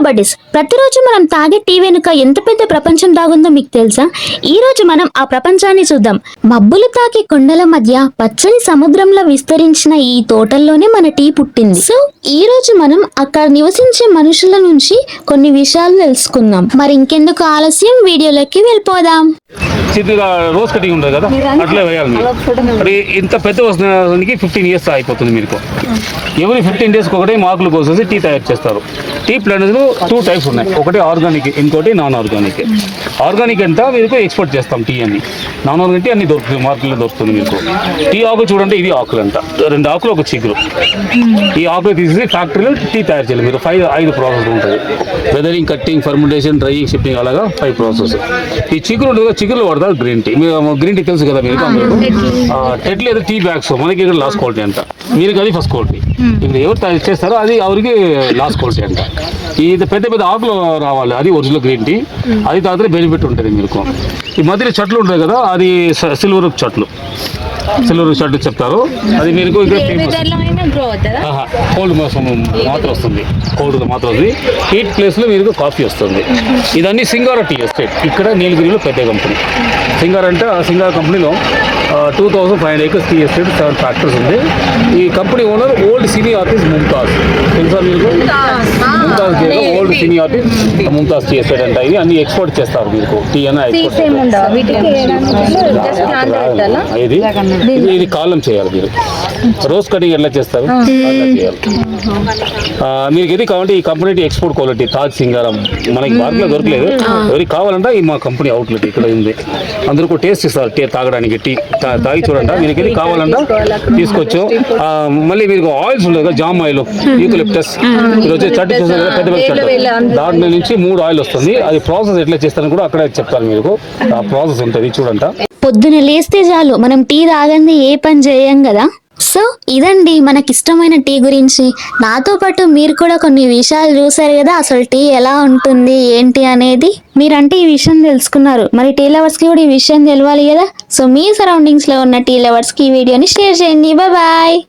Buddies. ప్రతిరోజు మనం తాగే టీ వెనుక ఎంత పెద్ద ప్రపంచం దాగుందో మీకు తెలుసా? ఈ రోజు మనం ఆ ప్రపంచాన్ని చూద్దాం. మబ్బులు తాకి కొండల మధ్య పచ్చని సముద్రంలో విస్తరించిన ఈ తోటల్లోనే మన టీ పుట్టింది. సో ఈ రోజు మనం అక్కడ నివసించే మనుషుల నుంచి కొన్ని విషయాలు తెలుసుకుందాం. మరి ఇంకెందుకు ఆలస్యం, వీడియోలోకి వెళ్ళిపోదాం. చిన్నగా రోజ్ కటింగ్ ఉంటుంది కదా, అట్లా వేయాలి మీరు. మరి ఇంత పెద్ద వస్తువుకి 15 years అయిపోతుంది మీకు. ఎవరి 15 days ఒకటే ఆకులు కోసేసి టీ తయారు చేస్తారు. టీ ప్లాంట్స్ 2 types ఉన్నాయి, ఒకటి ఆర్గానిక్, ఇంకోటి నాన్ ఆర్గానిక్. ఆర్గానిక్ అంతా మీకు ఎక్స్పోర్ట్ చేస్తాం టీ అని. నాన్ ఆర్గానిక్ అన్ని దొరుకుతుంది, మార్కెట్లో దొరుకుతుంది మీకు. టీ ఆకు చూడండి, ఇది ఆకులు అంట, 2 ఆకులు ఒక చిగురు. ఈ ఆకులు తీసేసి ఫ్యాక్టరీలో టీ తయారు చేయాలి మీరు. 5 ప్రాసెస్ ఉంటుంది. Weathering, cutting, fermentation, drying, shipping, అలాగా 5 ప్రాసెస్. ఈ చిగురు ఉంటుంది, చిగురులో వాడతారు గ్రీన్ టీ. గ్రీన్ టీ తెలుసు కదా మీకు. టెట్ లేదా టీ బ్యాగ్స్ మనకి ఇక్కడ లాస్ట్ క్వాలిటీ అంట, మీరు అది ఫస్ట్ క్వాలిటీ. ఇప్పుడు ఎవరు తయారు చేస్తారో అది ఎవరికి లాస్ట్ క్వాలిటీ అంట. ఇది పెద్ద పెద్ద ఆకులు రావాలి, అది ఒరిజినల్ గ్రీన్ టీ. అది తాగితే బెనిఫిట్ ఉంటుంది మీకు. ఈ మధ్యలో చెట్లు ఉంటాయి కదా, అది సిల్వర్ చెట్లు చెప్తారు. అది మీరు కోల్డ్ మాత్రం వస్తుంది, కోల్డ్ మాత్రం వస్తుంది. హీట్ ప్లేస్ లో మీకు కాఫీ వస్తుంది. ఇదన్నీ సింగారా టీ ఎస్టేట్, ఇక్కడ నీలగిరిలో పెద్ద కంపెనీ. సింగారా అంటే ఆ సింగారా కంపెనీలో 2500 acres టీ ఎస్టేట్, 7 ఫ్యాక్టరీస్ ఉంది. ఈ company owner old cine artist Mumtaz. తెలుసా మీకు? Mumtaz old cine artist Mumtaz tea estate అంటే ఇది అన్ని ఎక్స్పోర్ట్ చేస్తారు మీకు. టీ అన్న ఇది కాలం చేయాలి మీరు. రోజ్ కటింగ్ ఎట్లా చేస్తారు అట్లా చేయాలి. మీకు ఇది కావాలంటే ఈ కంపెనీ ఎక్స్పోర్ట్ క్వాలిటీ తాజ్ సింగారం మనకి మార్కెట్లో దొరకలేదు. ఎవరికి కావాలంటే ఈ మా కంపెనీ అవుట్లెట్ ఇక్కడ ఉంది. అందరూ టేస్ట్ ఇస్తారు టీ తాగడానికి. టీ తాగి చూడండి, మీకు ఇది కావాలంటే తీసుకోవచ్చు. మళ్ళీ మీకు ఆయిల్స్ ఉండదు కదా, జామ్ ఆయిల్, యూకలిప్టస్, ఈరోజు చట్నీ చూస్తారు కదా, పెద్ద పెద్ద చట్నీ, దాంట్లో నుంచి 3 ఆయిల్ వస్తుంది. అది ప్రాసెస్ ఎట్లా చేస్తారని కూడా అక్కడ చెప్తాను మీకు. ఆ ప్రాసెస్ ఉంటుంది చూడండి. పొద్దున లేస్తే చాలు మనం టీ తాగంది ఏ పని చేయం కదా. సో ఇదండి మనకిష్టమైన టీ గురించి. నాతో పాటు మీరు కూడా కొన్ని విషయాలు చూసారు కదా, అసలు టీ ఎలా ఉంటుంది ఏంటి అనేది. మీరంటే ఈ విషయం తెలుసుకున్నారు, మరి టీ లవర్స్ కి కూడా ఈ విషయం తెలియాలి కదా. సో మీ సరౌండింగ్స్ లో ఉన్న టీ లవర్స్ కి ఈ వీడియోని షేర్ చేయండి. బాయ్.